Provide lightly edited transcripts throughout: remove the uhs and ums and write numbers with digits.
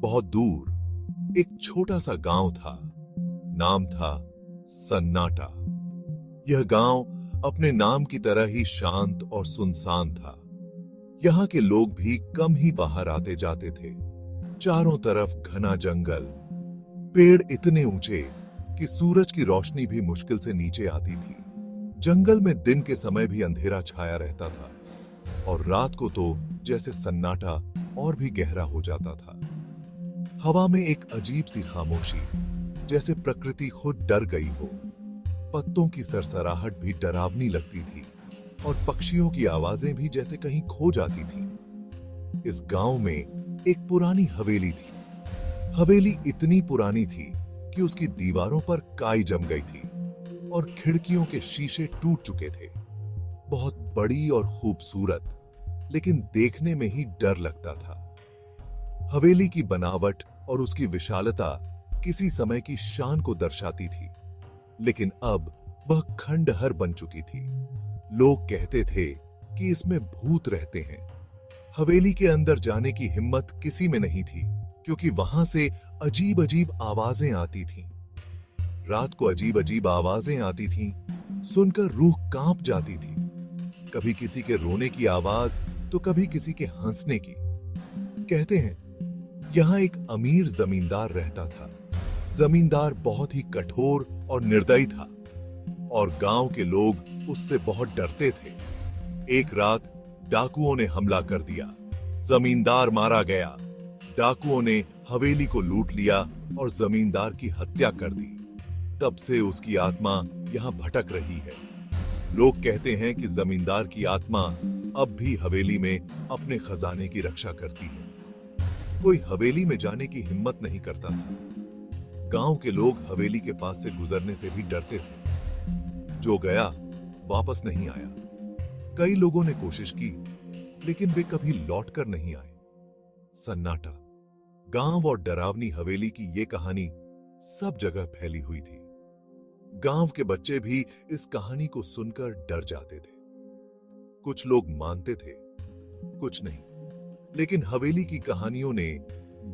बहुत दूर एक छोटा सा गांव था। नाम था सन्नाटा। यह गांव अपने नाम की तरह ही शांत और सुनसान था। यहाँ के लोग भी कम ही बाहर आते जाते थे। चारों तरफ घना जंगल, पेड़ इतने ऊंचे कि सूरज की रोशनी भी मुश्किल से नीचे आती थी। जंगल में दिन के समय भी अंधेरा छाया रहता था और रात को तो जैसे सन्नाटा और भी गहरा हो जाता था। हवा में एक अजीब सी खामोशी, जैसे प्रकृति खुद डर गई हो। पत्तों की सरसराहट भी डरावनी लगती थी और पक्षियों की आवाजें भी जैसे कहीं खो जाती थी। इस गांव में एक पुरानी हवेली थी। हवेली इतनी पुरानी थी कि उसकी दीवारों पर काई जम गई थी और खिड़कियों के शीशे टूट चुके थे। बहुत बड़ी और खूबसूरत, लेकिन देखने में ही डर लगता था। हवेली की बनावट और उसकी विशालता किसी समय की शान को दर्शाती थी, लेकिन अब वह खंडहर बन चुकी थी। लोग कहते थे कि इसमें भूत रहते हैं। हवेली के अंदर जाने की हिम्मत किसी में नहीं थी, क्योंकि वहां से अजीब अजीब आवाजें आती थीं। रात को अजीब अजीब आवाजें आती थीं, सुनकर रूह कांप जाती थी। कभी किसी के रोने की आवाज तो कभी किसी के हंसने की। कहते हैं यहां एक अमीर जमींदार रहता था। जमींदार बहुत ही कठोर और निर्दयी था और गांव के लोग उससे बहुत डरते थे। एक रात डाकुओं ने हमला कर दिया। जमींदार मारा गया। डाकुओं ने हवेली को लूट लिया और जमींदार की हत्या कर दी। तब से उसकी आत्मा यहां भटक रही है। लोग कहते हैं कि जमींदार की आत्मा अब भी हवेली में अपने खजाने की रक्षा करती है। कोई हवेली में जाने की हिम्मत नहीं करता था। गांव के लोग हवेली के पास से गुजरने से भी डरते थे। जो गया वापस नहीं आया। कई लोगों ने कोशिश की, लेकिन वे कभी लौटकर नहीं आए। सन्नाटा, गांव और डरावनी हवेली की ये कहानी सब जगह फैली हुई थी। गांव के बच्चे भी इस कहानी को सुनकर डर जाते थे। कुछ लोग मानते थे, कुछ नहीं। लेकिन हवेली की कहानियों ने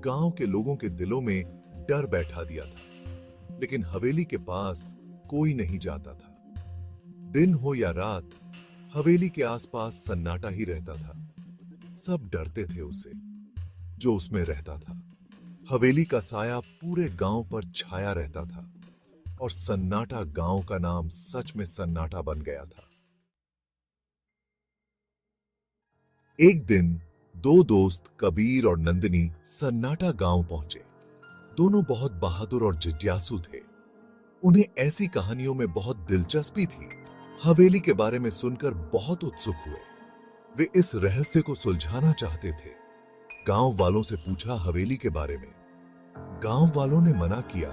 गांव के लोगों के दिलों में डर बैठा दिया था। लेकिन हवेली के पास कोई नहीं जाता था। दिन हो या रात, हवेली के आसपास सन्नाटा ही रहता था। सब डरते थे उससे, जो उसमें रहता था। हवेली का साया पूरे गांव पर छाया रहता था और सन्नाटा गांव का नाम सच में सन्नाटा बन गया था। एक दिन दो दोस्त कबीर और नंदिनी सन्नाटा गांव पहुंचे। दोनों बहुत बहादुर और जिज्ञासु थे। उन्हें ऐसी कहानियों में बहुत दिलचस्पी थी। हवेली के बारे में सुनकर बहुत उत्सुक हुए। वे इस रहस्य को सुलझाना चाहते थे। गांव वालों से पूछा हवेली के बारे में। गांव वालों ने मना किया,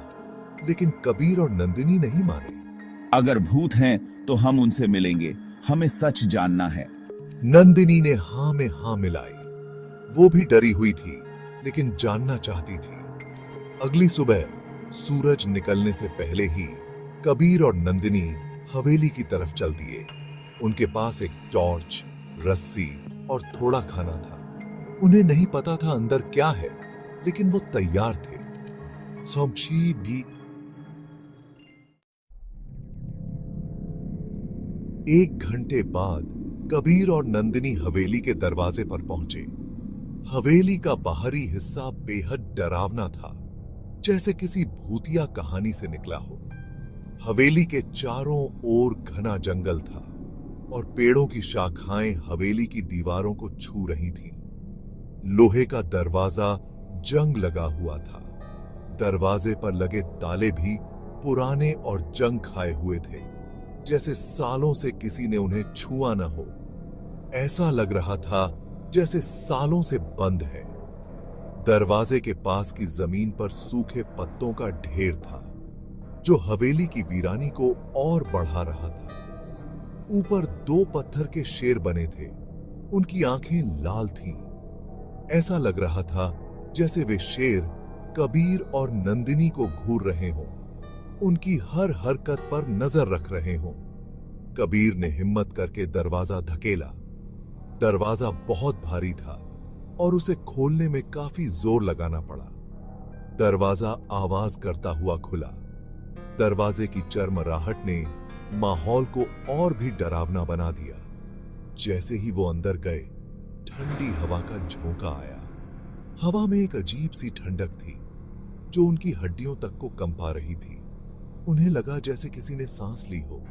लेकिन कबीर और नंदिनी नहीं माने। अगर भूत हैं तो हम उनसे मिलेंगे, हमें सच जानना है। नंदिनी ने हां में हां मिलाई। वो भी डरी हुई थी, लेकिन जानना चाहती थी। अगली सुबह सूरज निकलने से पहले ही कबीर और नंदिनी हवेली की तरफ चल दिए। उनके पास एक टॉर्च, रस्सी और थोड़ा खाना था। उन्हें नहीं पता था अंदर क्या है, लेकिन वो तैयार थे। सब्जी भी। एक घंटे बाद कबीर और नंदिनी हवेली के दरवाजे पर पहुंचे। हवेली का बाहरी हिस्सा बेहद डरावना था, जैसे किसी भूतिया कहानी से निकला हो। हवेली के चारों ओर घना जंगल था और पेड़ों की शाखाएं हवेली की दीवारों को छू रही थीं। लोहे का दरवाजा जंग लगा हुआ था। दरवाजे पर लगे ताले भी पुराने और जंग खाए हुए थे, जैसे सालों से किसी ने उन्हें छुआ न हो। ऐसा लग रहा था जैसे सालों से बंद है। दरवाजे के पास की जमीन पर सूखे पत्तों का ढेर था, जो हवेली की वीरानी को और बढ़ा रहा था। ऊपर दो पत्थर के शेर बने थे। उनकी आंखें लाल थीं। ऐसा लग रहा था जैसे वे शेर कबीर और नंदिनी को घूर रहे हों, उनकी हर हरकत पर नजर रख रहे हों। कबीर ने हिम्मत करके दरवाजा धकेला। दरवाजा बहुत भारी था और उसे खोलने में काफी जोर लगाना पड़ा। दरवाजा आवाज करता हुआ खुला। दरवाजे की चरमराहट ने माहौल को और भी डरावना बना दिया। जैसे ही वो अंदर गए, ठंडी हवा का झोंका आया। हवा में एक अजीब सी ठंडक थी जो उनकी हड्डियों तक को कंपा रही थी। उन्हें लगा जैसे किसी ने सांस ली हो।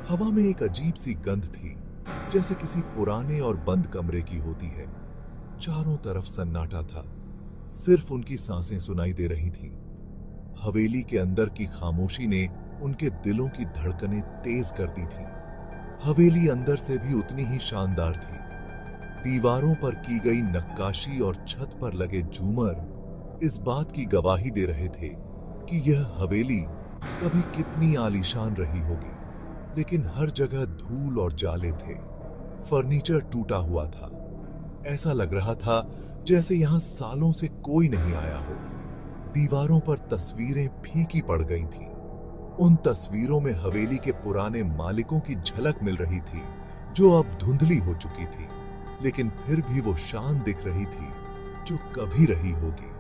हवा में एक अजीब सी गंध थी, जैसे किसी पुराने और बंद कमरे की होती है। चारों तरफ सन्नाटा था, सिर्फ उनकी सांसें सुनाई दे रही थीं। हवेली के अंदर की खामोशी ने उनके दिलों की धड़कनें तेज कर दी थीं। हवेली अंदर से भी उतनी ही शानदार थी। दीवारों पर की गई नक्काशी और छत पर लगे झूमर इस बात की गवाही दे रहे थे कि यह हवेली कभी कितनी आलीशान रही होगी। लेकिन हर जगह धूल और जाले थे। फर्नीचर टूटा हुआ था। ऐसा लग रहा था जैसे यहां सालों से कोई नहीं आया हो। दीवारों पर तस्वीरें फीकी पड़ गई थीं। उन तस्वीरों में हवेली के पुराने मालिकों की झलक मिल रही थी, जो अब धुंधली हो चुकी थी, लेकिन फिर भी वो शान दिख रही थी जो कभी रही होगी।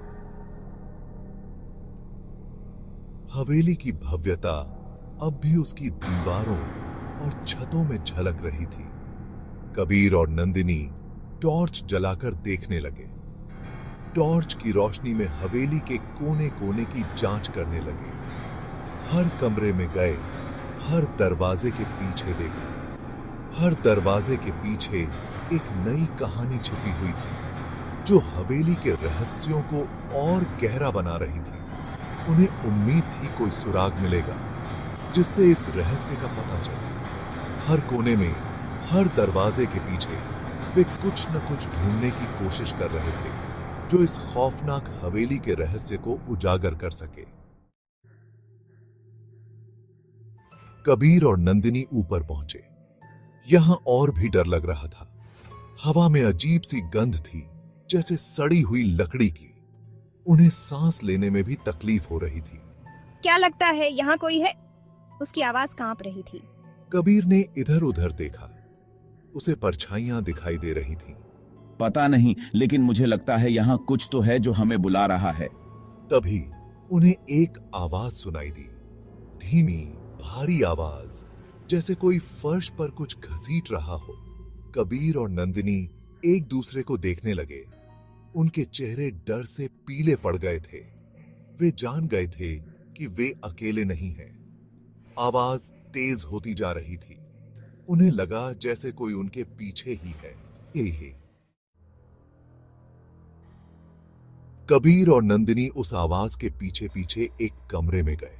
हवेली की भव्यता अब भी उसकी दीवारों और छतों में झलक रही थी। कबीर और नंदिनी टॉर्च जलाकर देखने लगे। टॉर्च की रोशनी में हवेली के कोने कोने की जांच करने लगे। हर कमरे में गए, हर दरवाजे के पीछे देखा। हर दरवाजे के पीछे एक नई कहानी छिपी हुई थी, जो हवेली के रहस्यों को और गहरा बना रही थी। उन्हें उम्मीद थी कोई सुराग मिलेगा जिससे इस रहस्य का पता चले। हर कोने में, हर दरवाजे के पीछे वे कुछ न कुछ ढूंढने की कोशिश कर रहे थे, जो इस खौफनाक हवेली के रहस्य को उजागर कर सके। कबीर और नंदिनी ऊपर पहुंचे। यहां और भी डर लग रहा था। हवा में अजीब सी गंध थी, जैसे सड़ी हुई लकड़ी की। उन्हें सांस लेने में भी तकलीफ हो रही थी। क्या लगता है यहाँ कोई है? उसकी आवाज कांप रही थी। कबीर ने इधर उधर देखा। उसे परछाइयां दिखाई दे रही थीं। पता नहीं, लेकिन मुझे लगता है यहाँ कुछ तो है जो हमें बुला रहा है। तभी उन्हें एक आवाज सुनाई दी। धीमी, भारी आवाज, जैसे कोई फर्श पर कुछ घसीट रहा हो। कबीर और नंदिनी एक दूसरे को देखने लगे। उनके चेहरे डर से पीले पड़ गए थे। वे जान गए थे कि वे अकेले नहीं हैं। आवाज तेज होती जा रही थी। उन्हें लगा जैसे कोई उनके पीछे ही है। हे। कबीर और नंदिनी उस आवाज के पीछे पीछे एक कमरे में गए।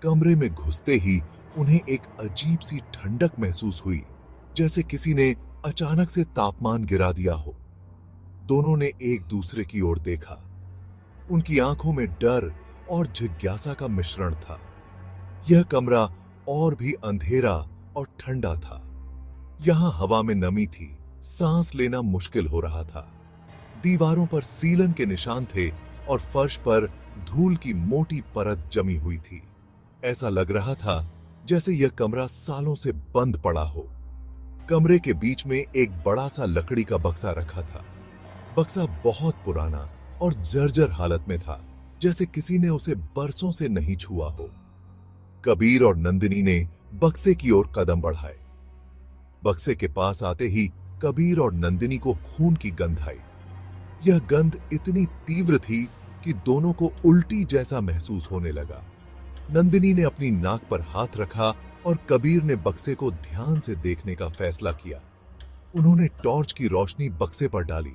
कमरे में घुसते ही उन्हें एक अजीब सी ठंडक महसूस हुई, जैसे किसी ने अचानक से तापमान गिरा दिया हो। दोनों ने एक दूसरे की ओर देखा। उनकी आंखों में डर और जिज्ञासा का मिश्रण था। यह कमरा और भी अंधेरा और ठंडा था। यहां हवा में नमी थी, सांस लेना मुश्किल हो रहा था। दीवारों पर सीलन के निशान थे और फर्श पर धूल की मोटी परत जमी हुई थी। ऐसा लग रहा था जैसे यह कमरा सालों से बंद पड़ा हो। कमरे के बीच में एक बड़ा सा लकड़ी का बक्सा रखा था। बक्सा बहुत पुराना और जर्जर हालत में था, जैसे किसी ने उसे बरसों से नहीं छुआ हो। कबीर और नंदिनी ने बक्से की ओर कदम बढ़ाए। बक्से के पास आते ही कबीर और नंदिनी को खून की गंध आई। यह गंध इतनी तीव्र थी कि दोनों को उल्टी जैसा महसूस होने लगा। नंदिनी ने अपनी नाक पर हाथ रखा और कबीर ने बक्से को ध्यान से देखने का फैसला किया। उन्होंने टॉर्च की रोशनी बक्से पर डाली।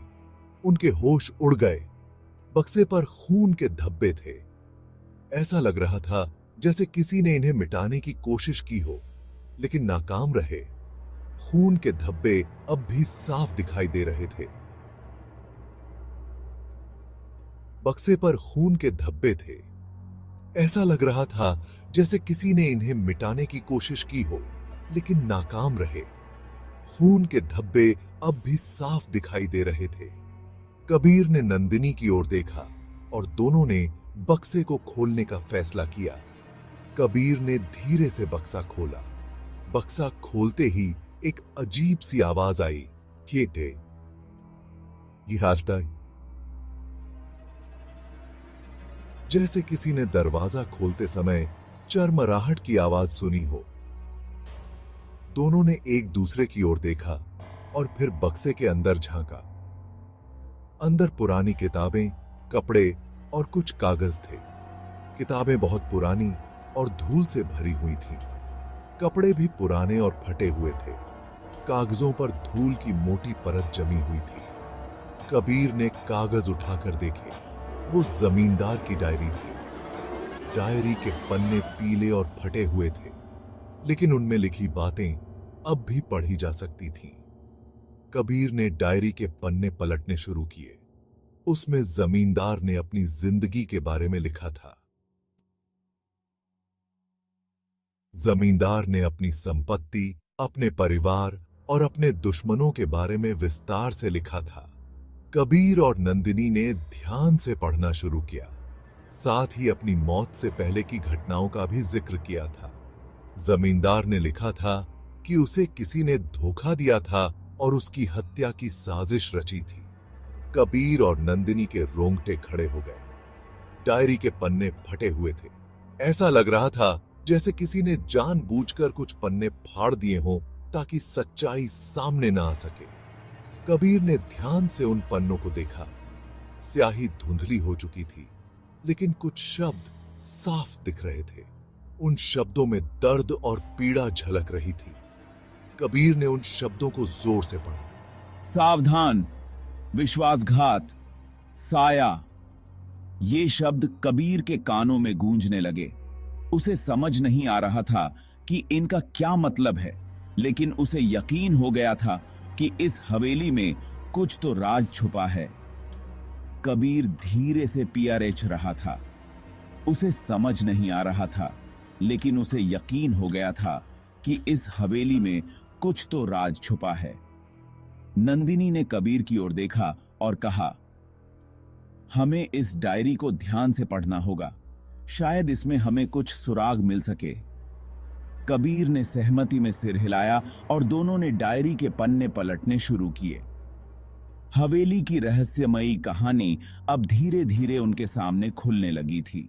उनके होश उड़ गए। बक्से पर खून के धब्बे थे। ऐसा लग रहा था जैसे किसी ने इन्हें मिटाने की कोशिश की हो, लेकिन नाकाम रहे। खून के धब्बे अब भी साफ दिखाई दे रहे थे। बक्से पर खून के धब्बे थे। ऐसा लग रहा था जैसे किसी ने इन्हें मिटाने की कोशिश की हो, लेकिन नाकाम रहे। खून के धब्बे अब भी साफ दिखाई दे रहे थे। कबीर ने नंदिनी की ओर देखा और दोनों ने बक्से को खोलने का फैसला किया। कबीर ने धीरे से बक्सा खोला। बक्सा खोलते ही एक अजीब सी आवाज आई। ये हाजदा जैसे किसी ने दरवाजा खोलते समय चरमराहट की आवाज सुनी हो। दोनों ने एक दूसरे की ओर देखा और फिर बक्से के अंदर झांका। अंदर पुरानी किताबें, कपड़े और कुछ कागज थे। किताबें बहुत पुरानी और धूल से भरी हुई थीं। कपड़े भी पुराने और फटे हुए थे। कागजों पर धूल की मोटी परत जमी हुई थी। कबीर ने कागज उठाकर देखे। वो जमींदार की डायरी थी। डायरी के पन्ने पीले और फटे हुए थे, लेकिन उनमें लिखी बातें अब भी पढ़ी जा सकती थीं। कबीर ने डायरी के पन्ने पलटने शुरू किए। उसमें जमींदार ने अपनी जिंदगी के बारे में लिखा था। जमींदार ने अपनी संपत्ति, अपने परिवार और अपने दुश्मनों के बारे में विस्तार से लिखा था। कबीर और नंदिनी ने ध्यान से पढ़ना शुरू किया। साथ ही अपनी मौत से पहले की घटनाओं का भी जिक्र किया था। जमींदार ने लिखा था कि उसे किसी ने धोखा दिया था और उसकी हत्या की साजिश रची थी। कबीर और नंदिनी के रोंगटे खड़े हो गए। डायरी के पन्ने फटे हुए थे। ऐसा लग रहा था जैसे किसी ने जानबूझकर कुछ पन्ने फाड़ दिए हों ताकि सच्चाई सामने ना आ सके। कबीर ने ध्यान से उन पन्नों को देखा। स्याही धुंधली हो चुकी थी, लेकिन कुछ शब्द साफ दिख रहे थे। उन शब्दों में दर्द और पीड़ा झलक रही थी। कबीर ने उन शब्दों को जोर से पढ़ा। सावधान, विश्वासघात, साया। ये शब्द कबीर के कानों में गूंजने लगे। उसे समझ नहीं आ रहा था कि इनका क्या मतलब है, लेकिन उसे यकीन हो गया था कि इस हवेली में कुछ तो राज छुपा है। कबीर धीरे से पिया रेच रहा था। उसे समझ नहीं आ रहा था, लेकिन उसे यकीन हो गया था कि इस हवेली में कुछ तो राज छुपा है। नंदिनी ने कबीर की ओर देखा और कहा, हमें इस डायरी को ध्यान से पढ़ना होगा। शायद इसमें हमें कुछ सुराग मिल सके। कबीर ने सहमति में सिर हिलाया और दोनों ने डायरी के पन्ने पलटने शुरू किए। हवेली की रहस्यमयी कहानी अब धीरे धीरे उनके सामने खुलने लगी थी।